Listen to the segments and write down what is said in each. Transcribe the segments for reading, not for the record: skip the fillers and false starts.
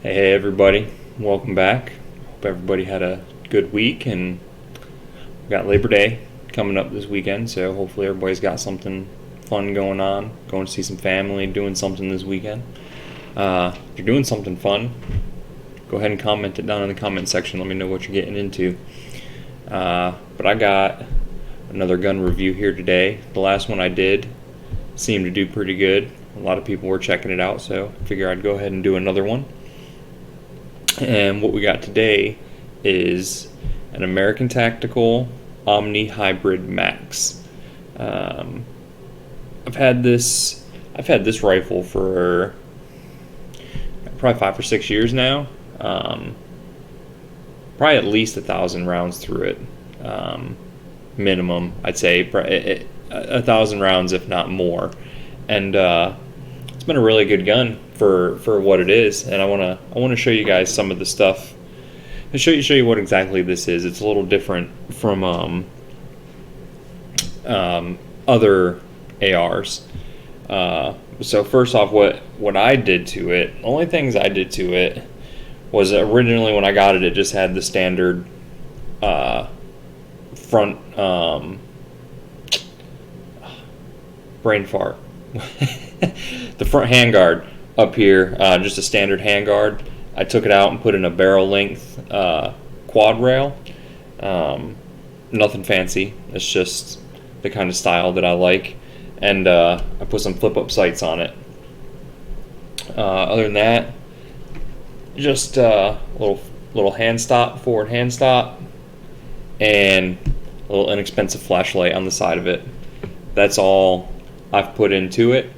Hey everybody, welcome back. Hope everybody had a good week, and we got Labor Day coming up this weekend, so hopefully everybody's got something fun going on, going to see some family, doing something this weekend. If you're doing something fun, go ahead and comment it down in the comment section. Let me know what you're getting into. But I got another gun review here today. The last one I did seemed to do pretty good. A lot of people were checking it out, so I figure I'd go ahead and do another one. And what we got today is an American Tactical Omni Hybrid Maxx. I've had this rifle for probably 5 or 6 years now. Probably at least 1,000 rounds through it, minimum. I'd say 1,000 rounds, if not more. And it's been a really good gun for what it is, and I want to show you guys some of the stuff and show you what exactly this is. It's a little different from other ARs. So first off, what I did to it, the only things I did to it was originally when I got it, it just had the standard front brain fart. The front handguard up here, just a standard handguard. I took it out and put in a barrel length quad rail. Nothing fancy. It's just the kind of style that I like. And I put some flip up sights on it. Other than that, just a little hand stop, forward hand stop, and a little inexpensive flashlight on the side of it. That's all I've put into it.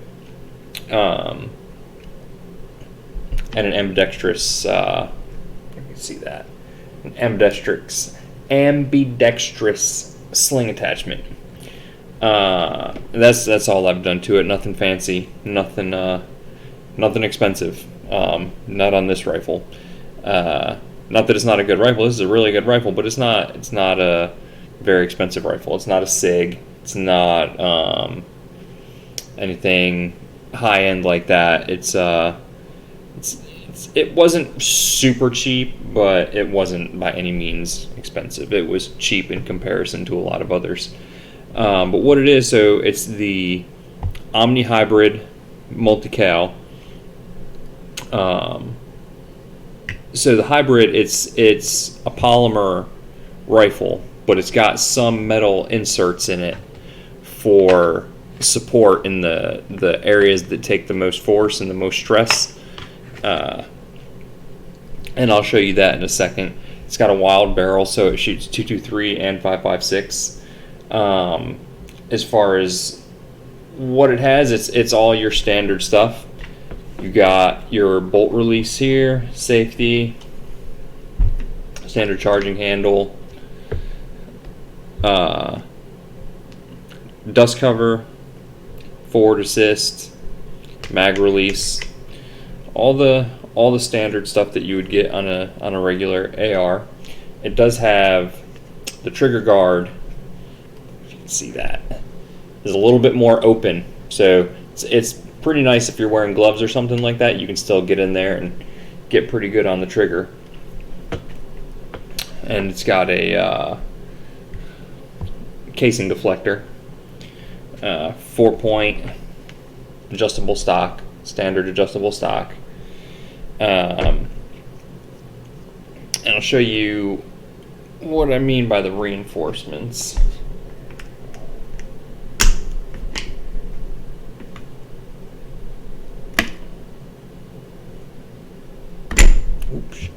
And an ambidextrous, you can see that, an ambidextrous sling attachment. That's all I've done to it. Nothing fancy, nothing expensive. Not on this rifle. Not that it's not a good rifle. This is a really good rifle, but it's not a very expensive rifle. It's not a SIG. It's not anything high end like that. It wasn't super cheap, but it wasn't by any means expensive. It was cheap in comparison to a lot of others. But what it is, so it's the Omni Hybrid Multi-Cal. So the hybrid, it's a polymer rifle, but it's got some metal inserts in it for support in the areas that take the most force and the most stress. And I'll show you that in a second. It's got a wild barrel, so it shoots .223 and .556. As far as what it has, it's all your standard stuff. You got your bolt release here, safety, standard charging handle, dust cover, forward assist, mag release, all the standard stuff that you would get on a regular AR. It does have the trigger guard. If you can see that, is a little bit more open, so it's pretty nice if you're wearing gloves or something like that. You can still get in there and get pretty good on the trigger. And it's got a casing deflector, 4-point adjustable stock, standard adjustable stock. And I'll show you what I mean by the reinforcements. Oops.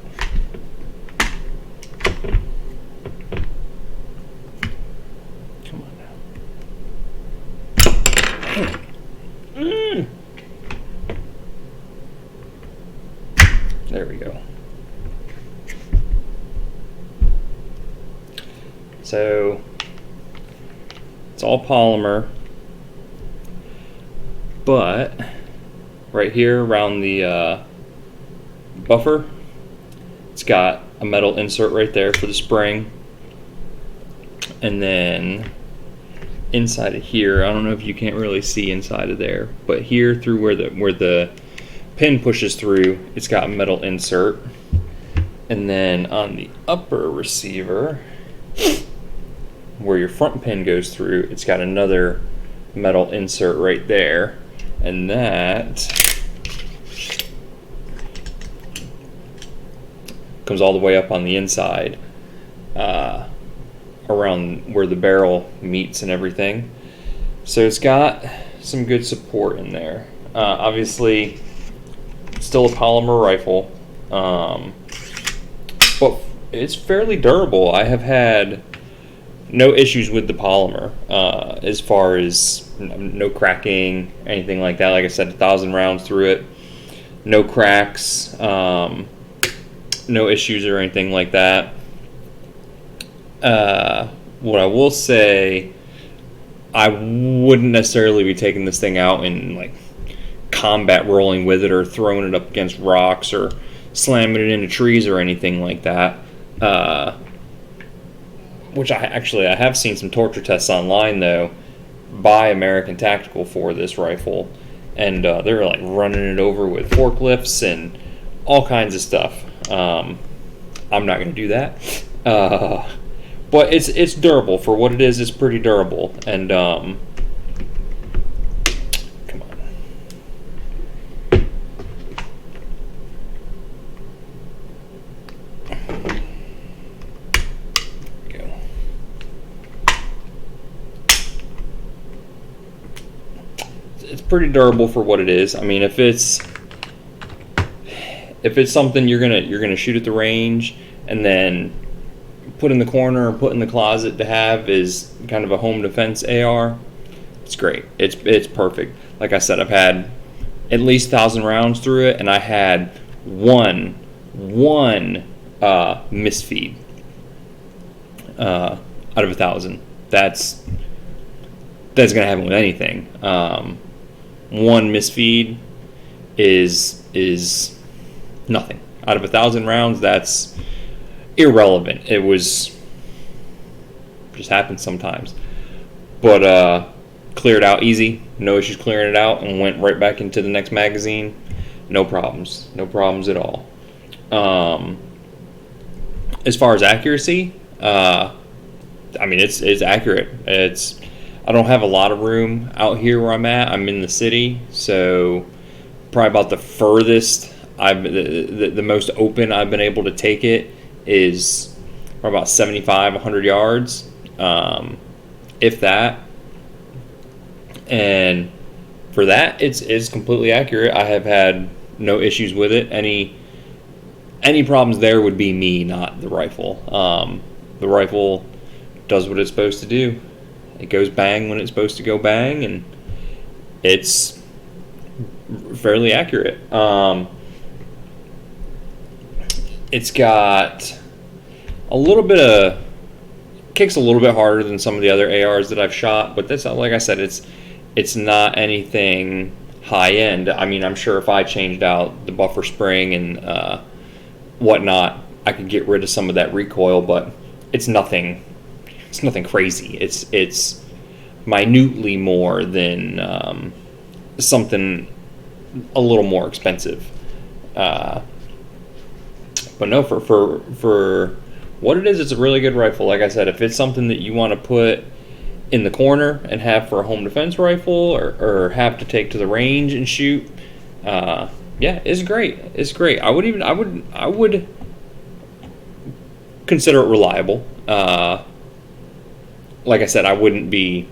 Come on now. There we go. So it's all polymer, but right here around the buffer, it's got a metal insert right there for the spring, and then inside of here, I don't know if you can't really see inside of there, but here through where the pin pushes through, it's got a metal insert. And then on the upper receiver, where your front pin goes through, it's got another metal insert right there. And that comes all the way up on the inside, around where the barrel meets and everything. So it's got some good support in there. Obviously, still a polymer rifle, but it's fairly durable. I have had no issues with the polymer, as far as no cracking, anything like that. Like I said, 1,000 rounds through it, no cracks, no issues or anything like that. What I will say, I wouldn't necessarily be taking this thing out and like combat rolling with it or throwing it up against rocks or slamming it into trees or anything like that. Which I have seen some torture tests online though by American Tactical for this rifle, and they're like running it over with forklifts and all kinds of stuff. I'm not going to do that. But it's durable for what it is. It's pretty durable, and come on. There we go. It's pretty durable for what it is. I mean, if it's something you're gonna shoot at the range and then put in the corner or put in the closet to have is kind of a home defense AR, it's great. It's perfect. Like I said, I've had at least 1,000 rounds through it, and I had one misfeed out of 1,000. That's gonna happen with anything. One misfeed is nothing. Out of 1,000 rounds, that's irrelevant. It was just happens sometimes, but cleared out easy, no issues clearing it out, and went right back into the next magazine. No problems at all. As far as accuracy, I mean it's accurate. I don't have a lot of room out here where I'm at. I'm in the city, so probably about the furthest the most open I've been able to take it is about 75, 100 yards, if that. And for that, it's completely accurate. I have had no issues with it. Any problems there would be me, not the rifle. The rifle does what it's supposed to do. It goes bang when it's supposed to go bang, and it's fairly accurate. It's got a little bit of kicks a little bit harder than some of the other ARs that I've shot, but that's not, like I said, it's not anything high end. I mean, I'm sure if I changed out the buffer spring and whatnot, I could get rid of some of that recoil, but it's nothing crazy. It's minutely more than something a little more expensive. But no, for what it is, it's a really good rifle. Like I said, if it's something that you want to put in the corner and have for a home defense rifle, or have to take to the range and shoot, yeah, it's great. It's great. I would consider it reliable. Like I said, I wouldn't be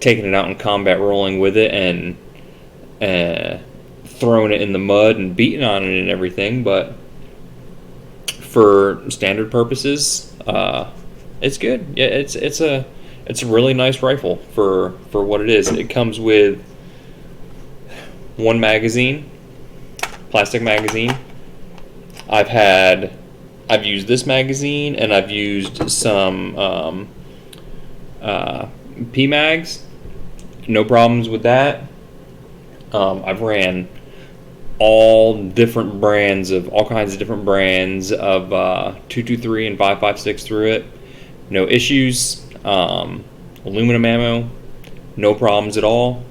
taking it out in combat rolling with it and throwing it in the mud and beating on it and everything, but for standard purposes, it's good. Yeah, it's a really nice rifle for what it is. It comes with one magazine, plastic magazine. I've used this magazine, and I've used some PMags. No problems with that. I've ran all kinds of different brands of 223 and 5.56 through it. No issues. Aluminum ammo, no problems at all.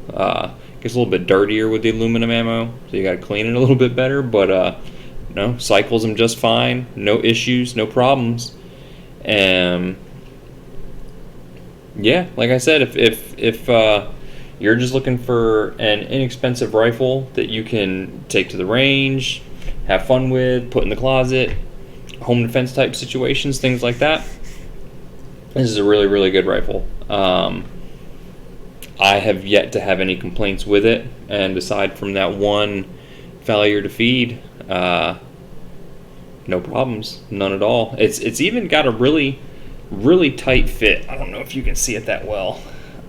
Gets a little bit dirtier with the aluminum ammo, so you got to clean it a little bit better. But no, cycles them just fine. No issues, no problems. Yeah, like I said, if you're just looking for an inexpensive rifle that you can take to the range, have fun with, put in the closet, home defense type situations, things like that, this is a really, really good rifle. I have yet to have any complaints with it, and aside from that one failure to feed, no problems, none at all. It's even got a really, really tight fit. I don't know if you can see it that well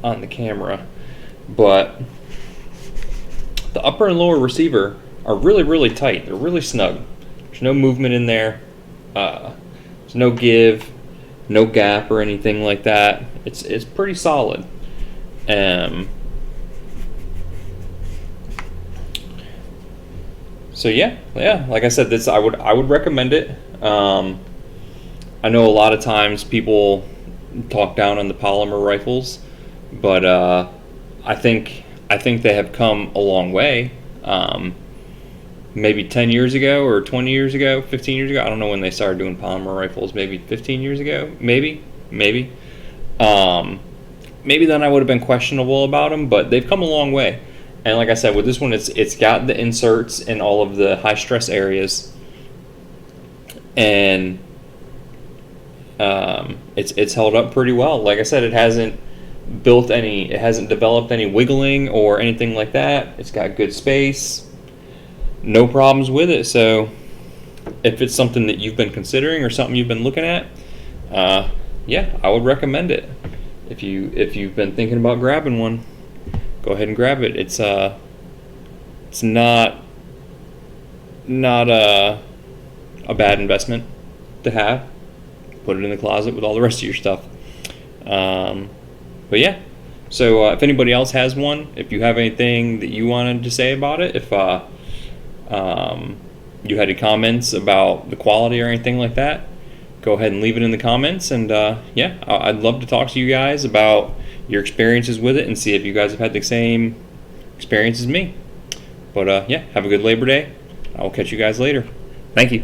on the camera, but the upper and lower receiver are really, really tight. They're really snug. There's no movement in there. There's no give, no gap or anything like that. It's pretty solid. So yeah, like I said, this I would recommend it. I know a lot of times people talk down on the polymer rifles, but I think they have come a long way. Maybe 10 years ago or 20 years ago, 15 years ago, I don't know when they started doing polymer rifles, maybe 15 years ago, maybe. Maybe then I would have been questionable about them, but they've come a long way. And like I said, with this one, it's got the inserts in all of the high stress areas, and it's held up pretty well. Like I said, it hasn't developed any wiggling or anything like that. It's got good space, no problems with it. So if it's something that you've been considering or something you've been looking at, yeah, I would recommend it. If you've been thinking about grabbing one, go ahead and grab it. It's not a bad investment to have. Put it in the closet with all the rest of your stuff. But yeah, so if anybody else has one, if you have anything that you wanted to say about it, if you had any comments about the quality or anything like that, go ahead and leave it in the comments. And yeah, I'd love to talk to you guys about your experiences with it and see if you guys have had the same experience as me. But yeah, have a good Labor Day. I will catch you guys later. Thank you.